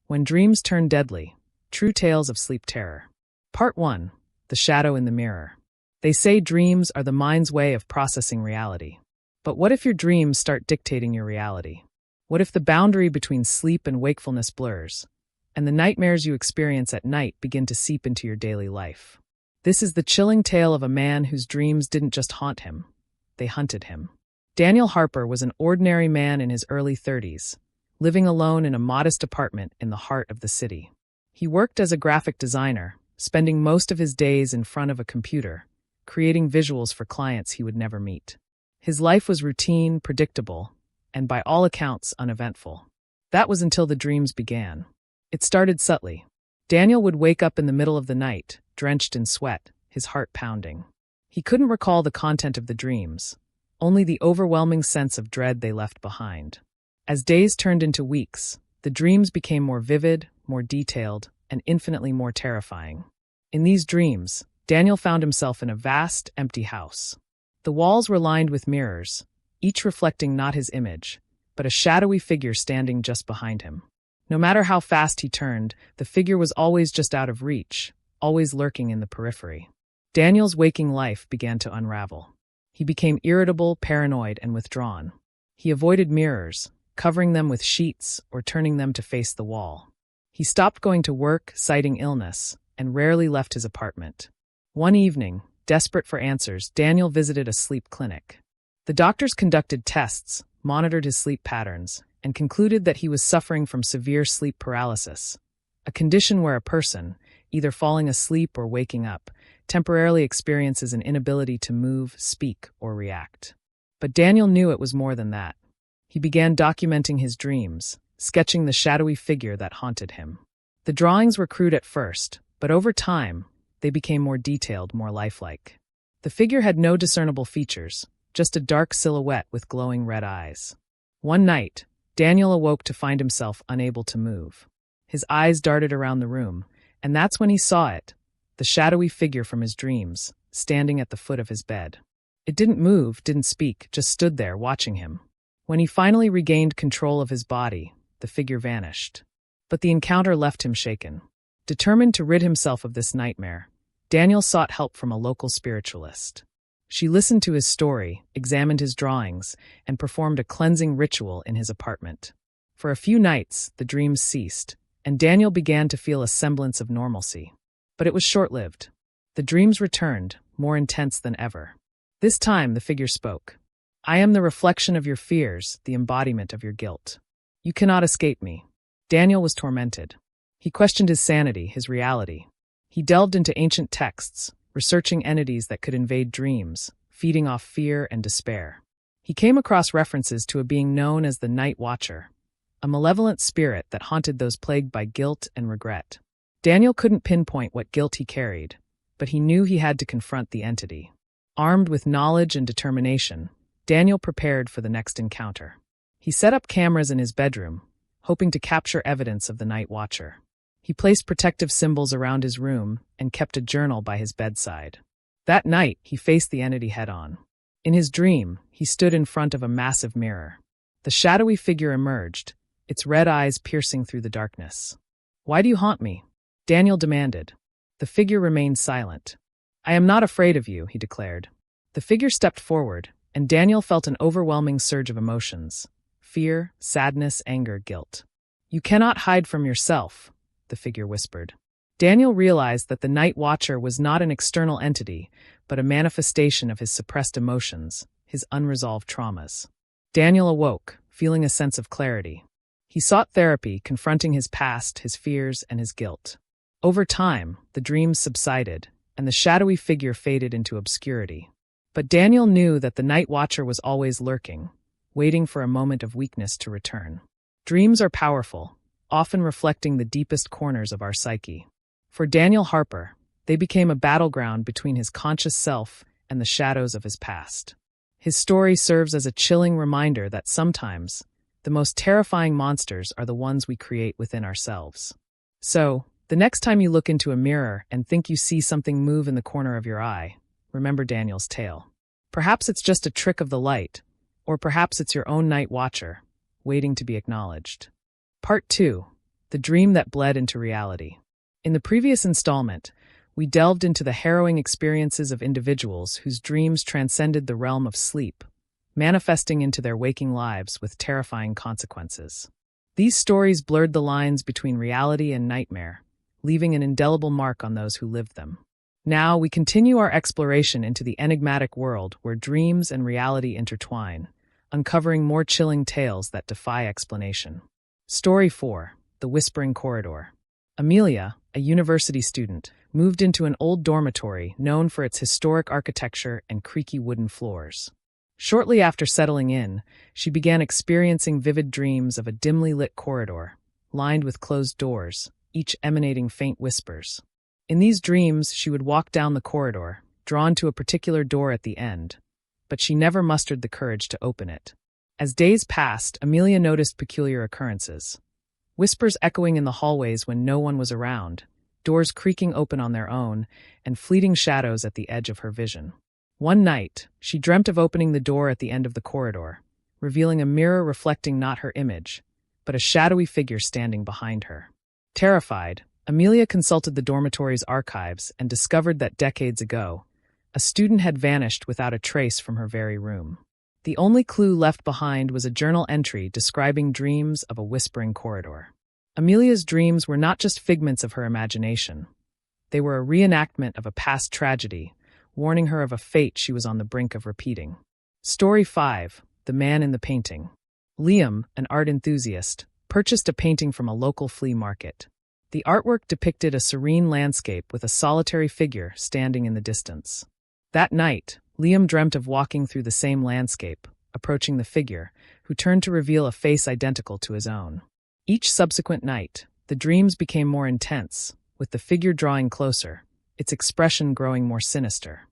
When Dreams Turn Deadly, True Tales of Sleep Terror. Part 1. The Shadow in the Mirror. They say dreams are the mind's way of processing reality. But what if your dreams start dictating your reality? What if the boundary between sleep and wakefulness blurs, and the nightmares you experience at night begin to seep into your daily life? This is the chilling tale of a man whose dreams didn't just haunt him, they hunted him. Daniel Harper was an ordinary man in his early 30s, living alone in a modest apartment in the heart of the city. He worked as a graphic designer, spending most of his days in front of a computer, creating visuals for clients he would never meet. His life was routine, predictable, and by all accounts uneventful. That was until the dreams began. It started subtly. Daniel would wake up in the middle of the night, drenched in sweat, his heart pounding. He couldn't recall the content of the dreams, only the overwhelming sense of dread they left behind. As days turned into weeks, the dreams became more vivid, more detailed, and infinitely more terrifying. In these dreams, Daniel found himself in a vast, empty house. The walls were lined with mirrors, each reflecting not his image, but a shadowy figure standing just behind him. No matter how fast he turned, the figure was always just out of reach, always lurking in the periphery. Daniel's waking life began to unravel. He became irritable, paranoid, and withdrawn. He avoided mirrors, covering them with sheets or turning them to face the wall. He stopped going to work, citing illness, and rarely left his apartment. One evening, desperate for answers, Daniel visited a sleep clinic. The doctors conducted tests, monitored his sleep patterns, and concluded that he was suffering from severe sleep paralysis, a condition where a person, either falling asleep or waking up, temporarily experiences an inability to move, speak, or react. But Daniel knew it was more than that. He began documenting his dreams, sketching the shadowy figure that haunted him. The drawings were crude at first, but over time, they became more detailed, more lifelike. The figure had no discernible features, just a dark silhouette with glowing red eyes. One night, Daniel awoke to find himself unable to move. His eyes darted around the room, and that's when he saw it, the shadowy figure from his dreams, standing at the foot of his bed. It didn't move, didn't speak, just stood there watching him. When he finally regained control of his body, the figure vanished. But the encounter left him shaken. Determined to rid himself of this nightmare, Daniel sought help from a local spiritualist. She listened to his story, examined his drawings, and performed a cleansing ritual in his apartment. For a few nights, the dreams ceased, and Daniel began to feel a semblance of normalcy. But it was short-lived. The dreams returned, more intense than ever. This time, the figure spoke. "I am the reflection of your fears, the embodiment of your guilt. You cannot escape me." Daniel was tormented. He questioned his sanity, his reality. He delved into ancient texts, researching entities that could invade dreams, feeding off fear and despair. He came across references to a being known as the Night Watcher, a malevolent spirit that haunted those plagued by guilt and regret. Daniel couldn't pinpoint what guilt he carried, but he knew he had to confront the entity. Armed with knowledge and determination, Daniel prepared for the next encounter. He set up cameras in his bedroom, hoping to capture evidence of the Night Watcher. He placed protective symbols around his room and kept a journal by his bedside. That night, he faced the entity head-on. In his dream, he stood in front of a massive mirror. The shadowy figure emerged, its red eyes piercing through the darkness. "Why do you haunt me?" Daniel demanded. The figure remained silent. "I am not afraid of you," he declared. The figure stepped forward, and Daniel felt an overwhelming surge of emotions: fear, sadness, anger, guilt. "You cannot hide from yourself," the figure whispered. Daniel realized that the Night Watcher was not an external entity, but a manifestation of his suppressed emotions, his unresolved traumas. Daniel awoke, feeling a sense of clarity. He sought therapy, confronting his past, his fears, and his guilt. Over time, the dreams subsided, and the shadowy figure faded into obscurity. But Daniel knew that the Night Watcher was always lurking, waiting for a moment of weakness to return. Dreams are powerful, often reflecting the deepest corners of our psyche. For Daniel Harper, they became a battleground between his conscious self and the shadows of his past. His story serves as a chilling reminder that sometimes, the most terrifying monsters are the ones we create within ourselves. So, the next time you look into a mirror and think you see something move in the corner of your eye, remember Daniel's tale. Perhaps it's just a trick of the light, or perhaps it's your own Night Watcher, waiting to be acknowledged. Part 2. the dream that bled into reality. In the previous installment, we delved into the harrowing experiences of individuals whose dreams transcended the realm of sleep, manifesting into their waking lives with terrifying consequences. These stories blurred the lines between reality and nightmare, leaving an indelible mark on those who lived them. Now we continue our exploration into the enigmatic world where dreams and reality intertwine, uncovering more chilling tales that defy explanation. Story 4. The Whispering Corridor. Amelia, a university student, moved into an old dormitory known for its historic architecture and creaky wooden floors. Shortly after settling in, she began experiencing vivid dreams of a dimly lit corridor, lined with closed doors, each emanating faint whispers. In these dreams, she would walk down the corridor, drawn to a particular door at the end, but she never mustered the courage to open it. As days passed, Amelia noticed peculiar occurrences. Whispers echoing in the hallways when no one was around, doors creaking open on their own, and fleeting shadows at the edge of her vision. One night, she dreamt of opening the door at the end of the corridor, revealing a mirror reflecting not her image, but a shadowy figure standing behind her. Terrified, Amelia consulted the dormitory's archives and discovered that decades ago, a student had vanished without a trace from her very room. The only clue left behind was a journal entry describing dreams of a whispering corridor. Amelia's dreams were not just figments of her imagination. They were a reenactment of a past tragedy, warning her of a fate she was on the brink of repeating. Story 5. The Man in the Painting. Liam, an art enthusiast, purchased a painting from a local flea market. The artwork depicted a serene landscape with a solitary figure standing in the distance. That night, Liam dreamt of walking through the same landscape, approaching the figure, who turned to reveal a face identical to his own. Each subsequent night, the dreams became more intense, with the figure drawing closer, its expression growing more sinister.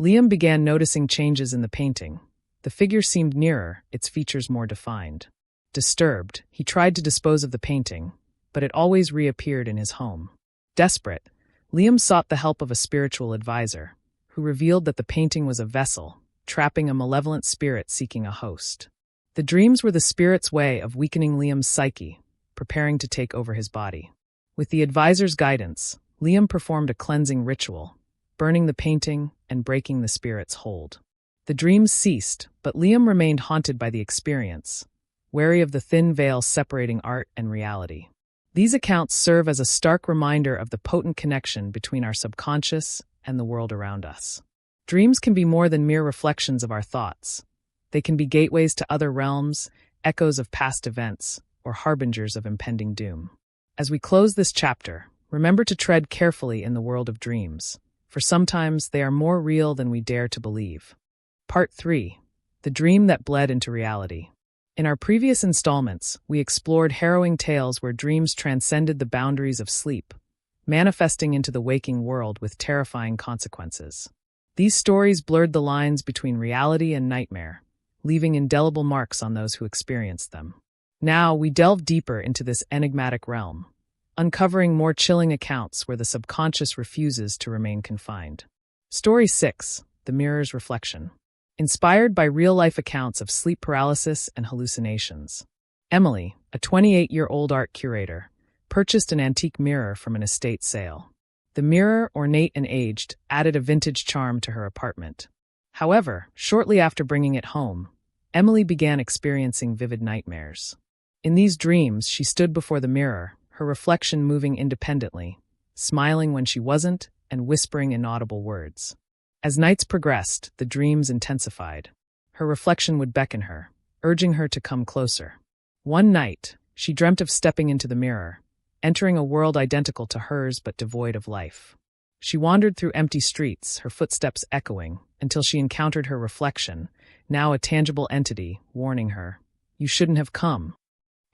Liam began noticing changes in the painting. The figure seemed nearer, its features more defined. Disturbed, he tried to dispose of the painting, but it always reappeared in his home. Desperate, Liam sought the help of a spiritual advisor, who revealed that the painting was a vessel, trapping a malevolent spirit seeking a host. The dreams were the spirit's way of weakening Liam's psyche, preparing to take over his body. With the advisor's guidance, Liam performed a cleansing ritual, burning the painting and breaking the spirit's hold. The dreams ceased, but Liam remained haunted by the experience, wary of the thin veil separating art and reality. These accounts serve as a stark reminder of the potent connection between our subconscious and the world around us. Dreams can be more than mere reflections of our thoughts. They can be gateways to other realms, echoes of past events, or harbingers of impending doom. As we close this chapter, remember to tread carefully in the world of dreams, for sometimes they are more real than we dare to believe. Part 3. The Dream That Bled into Reality. In our previous installments, we explored harrowing tales where dreams transcended the boundaries of sleep, manifesting into the waking world with terrifying consequences. These stories blurred the lines between reality and nightmare, leaving indelible marks on those who experienced them. Now, we delve deeper into this enigmatic realm, uncovering more chilling accounts where the subconscious refuses to remain confined. Story 6. The Mirror's Reflection. Inspired by real-life accounts of sleep paralysis and hallucinations, Emily, a 28-year-old art curator, purchased an antique mirror from an estate sale. The mirror, ornate and aged, added a vintage charm to her apartment. However, shortly after bringing it home, Emily began experiencing vivid nightmares. In these dreams, she stood before the mirror, her reflection moving independently, smiling when she wasn't, and whispering inaudible words. As nights progressed, the dreams intensified. Her reflection would beckon her, urging her to come closer. One night, she dreamt of stepping into the mirror, entering a world identical to hers but devoid of life. She wandered through empty streets, her footsteps echoing, until she encountered her reflection, now a tangible entity, warning her, "You shouldn't have come."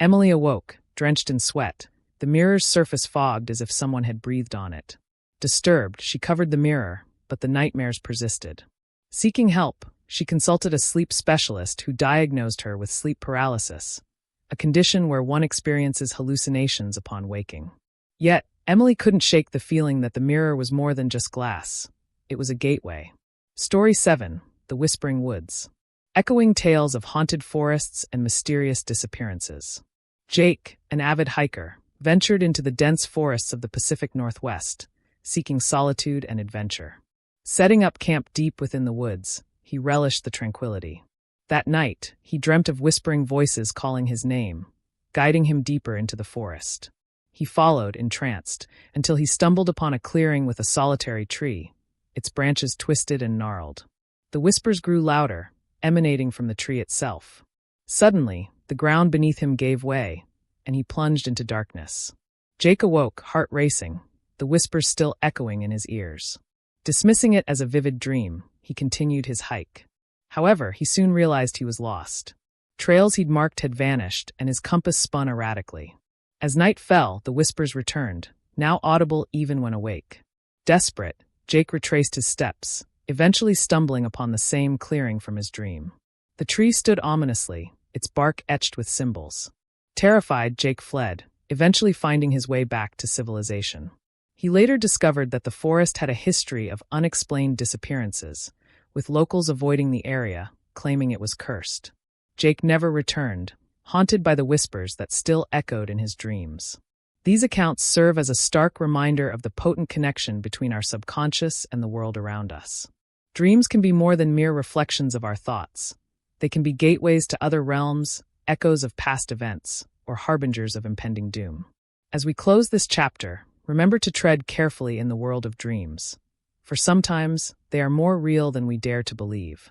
Emily awoke, drenched in sweat, the mirror's surface fogged as if someone had breathed on it. Disturbed, she covered the mirror, but the nightmares persisted. Seeking help, she consulted a sleep specialist who diagnosed her with sleep paralysis, a condition where one experiences hallucinations upon waking. Yet, Emily couldn't shake the feeling that the mirror was more than just glass. It was a gateway. Story 7. The Whispering Woods. Echoing tales of haunted forests and mysterious disappearances. Jake, an avid hiker, ventured into the dense forests of the Pacific Northwest, seeking solitude and adventure. Setting up camp deep within the woods, he relished the tranquility. That night, he dreamt of whispering voices calling his name, guiding him deeper into the forest. He followed, entranced, until he stumbled upon a clearing with a solitary tree, its branches twisted and gnarled. The whispers grew louder, emanating from the tree itself. Suddenly, the ground beneath him gave way, and he plunged into darkness. Jake awoke, heart racing, the whispers still echoing in his ears. Dismissing it as a vivid dream, he continued his hike. However, he soon realized he was lost. Trails he'd marked had vanished, and his compass spun erratically. As night fell, the whispers returned, now audible even when awake. Desperate, Jake retraced his steps, eventually stumbling upon the same clearing from his dream. The tree stood ominously, its bark etched with symbols. Terrified, Jake fled, eventually finding his way back to civilization. He later discovered that the forest had a history of unexplained disappearances, with locals avoiding the area, claiming it was cursed. Jake never returned, haunted by the whispers that still echoed in his dreams. These accounts serve as a stark reminder of the potent connection between our subconscious and the world around us. Dreams can be more than mere reflections of our thoughts. They can be gateways to other realms, echoes of past events, or harbingers of impending doom. As we close this chapter, remember to tread carefully in the world of dreams, for sometimes they are more real than we dare to believe.